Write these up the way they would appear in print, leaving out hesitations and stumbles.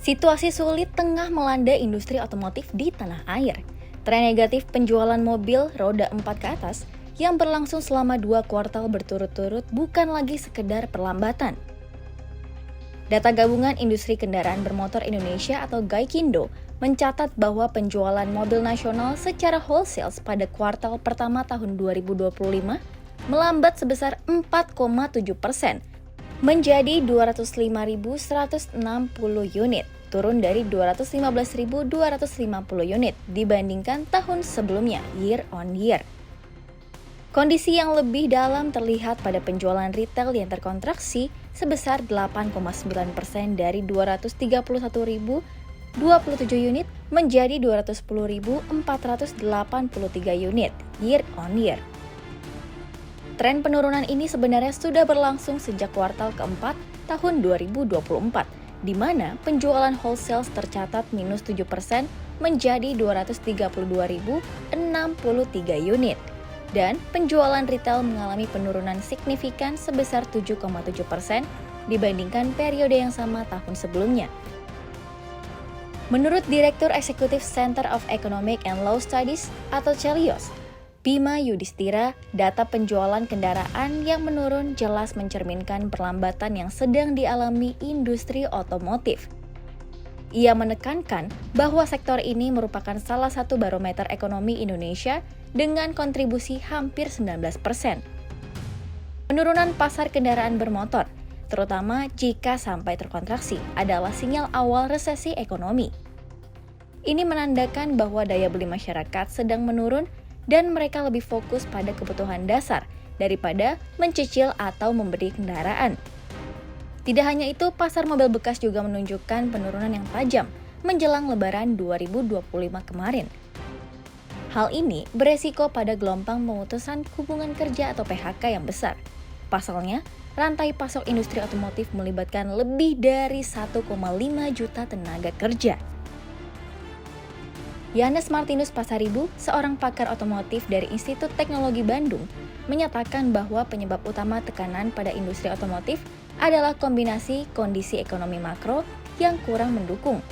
Situasi sulit tengah melanda industri otomotif di tanah air. Tren negatif penjualan mobil roda 4 ke atas yang berlangsung selama 2 kuartal berturut-turut bukan lagi sekedar perlambatan. Data Gabungan Industri Kendaraan Bermotor Indonesia atau Gaikindo mencatat bahwa penjualan mobil nasional secara wholesale pada kuartal pertama tahun 2025 melambat sebesar 4,7%, menjadi 205.160 unit, turun dari 215.250 unit dibandingkan tahun sebelumnya, year on year. Kondisi yang lebih dalam terlihat pada penjualan retail yang terkontraksi sebesar 8,9% dari 231.027 unit menjadi 210.483 unit, year on year. Tren penurunan ini sebenarnya sudah berlangsung sejak kuartal keempat tahun 2024, di mana penjualan wholesale tercatat minus 7% menjadi 232.063 unit, dan penjualan retail mengalami penurunan signifikan sebesar 7,7% dibandingkan periode yang sama tahun sebelumnya. Menurut Direktur Eksekutif Center of Economic and Law Studies atau CELIOS, Bima Yudhistira, data penjualan kendaraan yang menurun jelas mencerminkan perlambatan yang sedang dialami industri otomotif. Ia menekankan bahwa sektor ini merupakan salah satu barometer ekonomi Indonesia dengan kontribusi hampir 19%. Penurunan pasar kendaraan bermotor, terutama jika sampai terkontraksi, adalah sinyal awal resesi ekonomi. Ini menandakan bahwa daya beli masyarakat sedang menurun dan mereka lebih fokus pada kebutuhan dasar daripada mencicil atau membeli kendaraan. Tidak hanya itu, pasar mobil bekas juga menunjukkan penurunan yang tajam menjelang Lebaran 2025 kemarin. Hal ini beresiko pada gelombang pemutusan hubungan kerja atau PHK yang besar. Pasalnya, rantai pasok industri otomotif melibatkan lebih dari 1,5 juta tenaga kerja. Yanes Martinus Pasaribu, seorang pakar otomotif dari Institut Teknologi Bandung, menyatakan bahwa penyebab utama tekanan pada industri otomotif adalah kombinasi kondisi ekonomi makro yang kurang mendukung,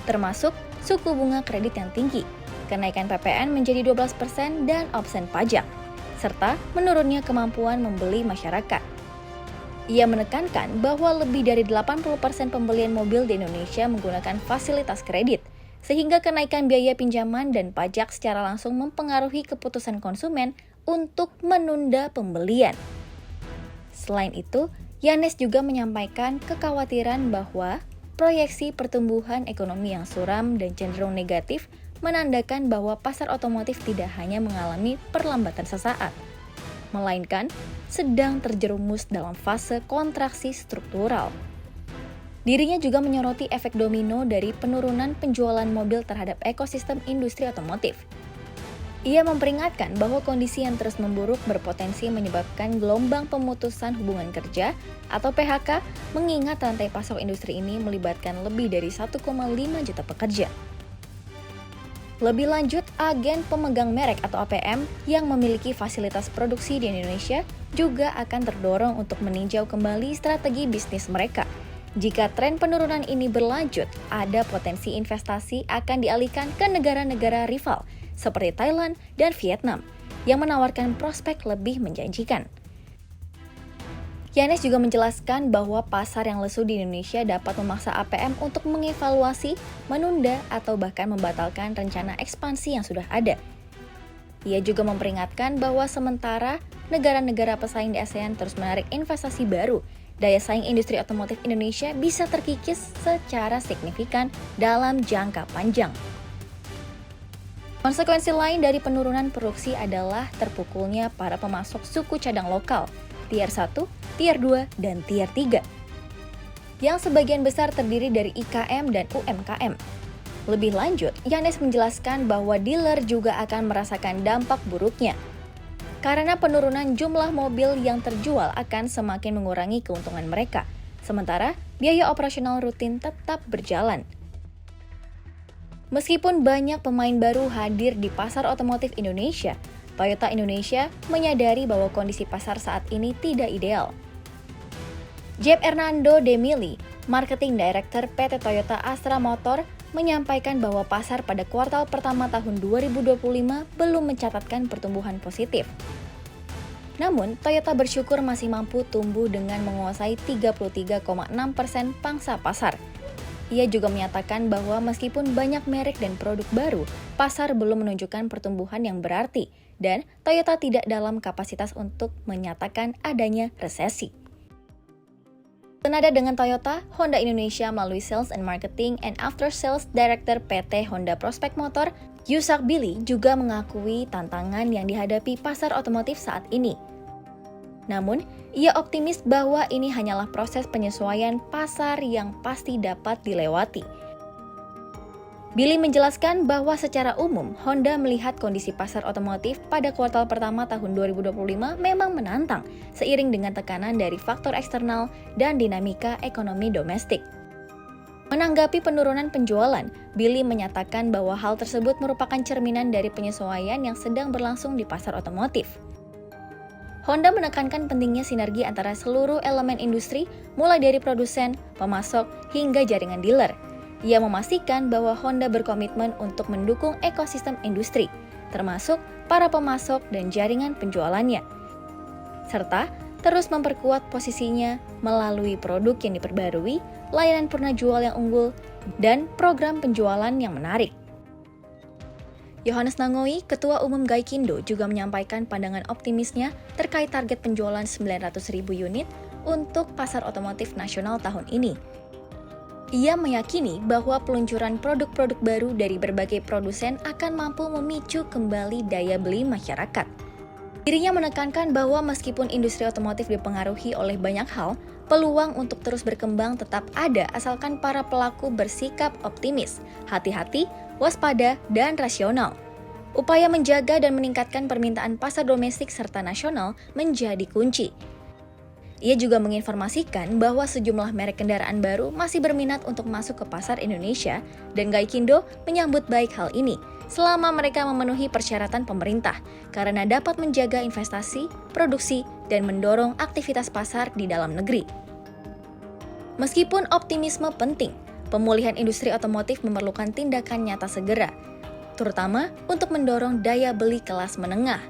termasuk suku bunga kredit yang tinggi, kenaikan PPN menjadi 12% dan opsen pajak, serta menurunnya kemampuan membeli masyarakat. Ia menekankan bahwa lebih dari 80% pembelian mobil di Indonesia menggunakan fasilitas kredit, sehingga kenaikan biaya pinjaman dan pajak secara langsung mempengaruhi keputusan konsumen untuk menunda pembelian. Selain itu, Yanes juga menyampaikan kekhawatiran bahwa proyeksi pertumbuhan ekonomi yang suram dan cenderung negatif menandakan bahwa pasar otomotif tidak hanya mengalami perlambatan sesaat, melainkan sedang terjerumus dalam fase kontraksi struktural. Dirinya juga menyoroti efek domino dari penurunan penjualan mobil terhadap ekosistem industri otomotif. Ia memperingatkan bahwa kondisi yang terus memburuk berpotensi menyebabkan gelombang pemutusan hubungan kerja atau PHK, mengingat rantai pasok industri ini melibatkan lebih dari 1,5 juta pekerja. Lebih lanjut, agen pemegang merek atau APM yang memiliki fasilitas produksi di Indonesia juga akan terdorong untuk meninjau kembali strategi bisnis mereka. Jika tren penurunan ini berlanjut, ada potensi investasi akan dialihkan ke negara-negara rival seperti Thailand dan Vietnam yang menawarkan prospek lebih menjanjikan. Yanes juga menjelaskan bahwa pasar yang lesu di Indonesia dapat memaksa APM untuk mengevaluasi, menunda, atau bahkan membatalkan rencana ekspansi yang sudah ada. Ia juga memperingatkan bahwa sementara negara-negara pesaing di ASEAN terus menarik investasi baru, daya saing industri otomotif Indonesia bisa terkikis secara signifikan dalam jangka panjang. Konsekuensi lain dari penurunan produksi adalah terpukulnya para pemasok suku cadang lokal, Tier 1, Tier 2, dan Tier 3, yang sebagian besar terdiri dari IKM dan UMKM. Lebih lanjut, Yanes menjelaskan bahwa dealer juga akan merasakan dampak buruknya, karena penurunan jumlah mobil yang terjual akan semakin mengurangi keuntungan mereka, sementara biaya operasional rutin tetap berjalan. Meskipun banyak pemain baru hadir di pasar otomotif Indonesia, Toyota Indonesia menyadari bahwa kondisi pasar saat ini tidak ideal. Jeb Hernando de Mili, Marketing Director PT Toyota Astra Motor menyampaikan bahwa pasar pada kuartal pertama tahun 2025 belum mencatatkan pertumbuhan positif. Namun, Toyota bersyukur masih mampu tumbuh dengan menguasai 33,6% pangsa pasar. Ia juga menyatakan bahwa meskipun banyak merek dan produk baru, pasar belum menunjukkan pertumbuhan yang berarti, dan Toyota tidak dalam kapasitas untuk menyatakan adanya resesi. Senada dengan Toyota, Honda Indonesia melalui Sales and Marketing and After Sales Director PT Honda Prospect Motor, Yusak Billy juga mengakui tantangan yang dihadapi pasar otomotif saat ini. Namun, ia optimis bahwa ini hanyalah proses penyesuaian pasar yang pasti dapat dilewati. Billy menjelaskan bahwa secara umum, Honda melihat kondisi pasar otomotif pada kuartal pertama tahun 2025 memang menantang, seiring dengan tekanan dari faktor eksternal dan dinamika ekonomi domestik. Menanggapi penurunan penjualan, Billy menyatakan bahwa hal tersebut merupakan cerminan dari penyesuaian yang sedang berlangsung di pasar otomotif. Honda menekankan pentingnya sinergi antara seluruh elemen industri, mulai dari produsen, pemasok, hingga jaringan dealer. Ia memastikan bahwa Honda berkomitmen untuk mendukung ekosistem industri, termasuk para pemasok dan jaringan penjualannya, serta terus memperkuat posisinya melalui produk yang diperbarui, layanan purna jual yang unggul, dan program penjualan yang menarik. Yohanes Nangoi, Ketua Umum Gaikindo, juga menyampaikan pandangan optimisnya terkait target penjualan 900.000 unit untuk pasar otomotif nasional tahun ini. Ia meyakini bahwa peluncuran produk-produk baru dari berbagai produsen akan mampu memicu kembali daya beli masyarakat. Dirinya menekankan bahwa meskipun industri otomotif dipengaruhi oleh banyak hal, peluang untuk terus berkembang tetap ada asalkan para pelaku bersikap optimis, hati-hati, waspada, dan rasional. Upaya menjaga dan meningkatkan permintaan pasar domestik serta nasional menjadi kunci. Ia juga menginformasikan bahwa sejumlah merek kendaraan baru masih berminat untuk masuk ke pasar Indonesia, dan Gaikindo menyambut baik hal ini selama mereka memenuhi persyaratan pemerintah karena dapat menjaga investasi, produksi, dan mendorong aktivitas pasar di dalam negeri. Meskipun optimisme penting, pemulihan industri otomotif memerlukan tindakan nyata segera, terutama untuk mendorong daya beli kelas menengah.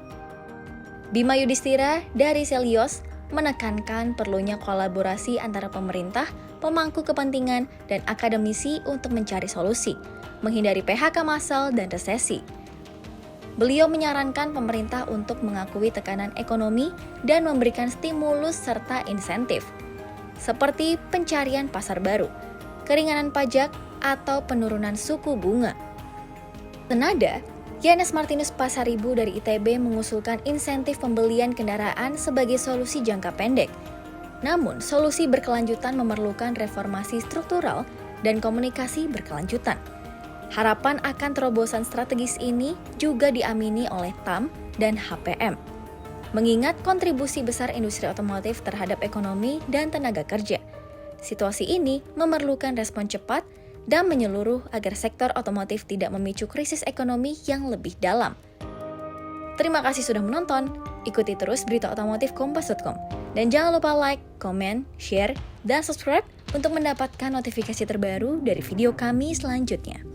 Bima Yudhistira dari Selyos menekankan perlunya kolaborasi antara pemerintah, pemangku kepentingan, dan akademisi untuk mencari solusi, menghindari PHK massal dan resesi. Beliau menyarankan pemerintah untuk mengakui tekanan ekonomi dan memberikan stimulus serta insentif, seperti pencarian pasar baru, keringanan pajak, atau penurunan suku bunga. Senada, Yanes Martinus Pasaribu dari ITB mengusulkan insentif pembelian kendaraan sebagai solusi jangka pendek. Namun, solusi berkelanjutan memerlukan reformasi struktural dan komunikasi berkelanjutan. Harapan akan terobosan strategis ini juga diamini oleh TAM dan HPM, mengingat kontribusi besar industri otomotif terhadap ekonomi dan tenaga kerja. Situasi ini memerlukan respon cepat dan menyeluruh agar sektor otomotif tidak memicu krisis ekonomi yang lebih dalam. Terima kasih sudah menonton. Ikuti terus berita otomotif kompas.com. Dan jangan lupa like, komen, share, dan subscribe untuk mendapatkan notifikasi terbaru dari video kami selanjutnya.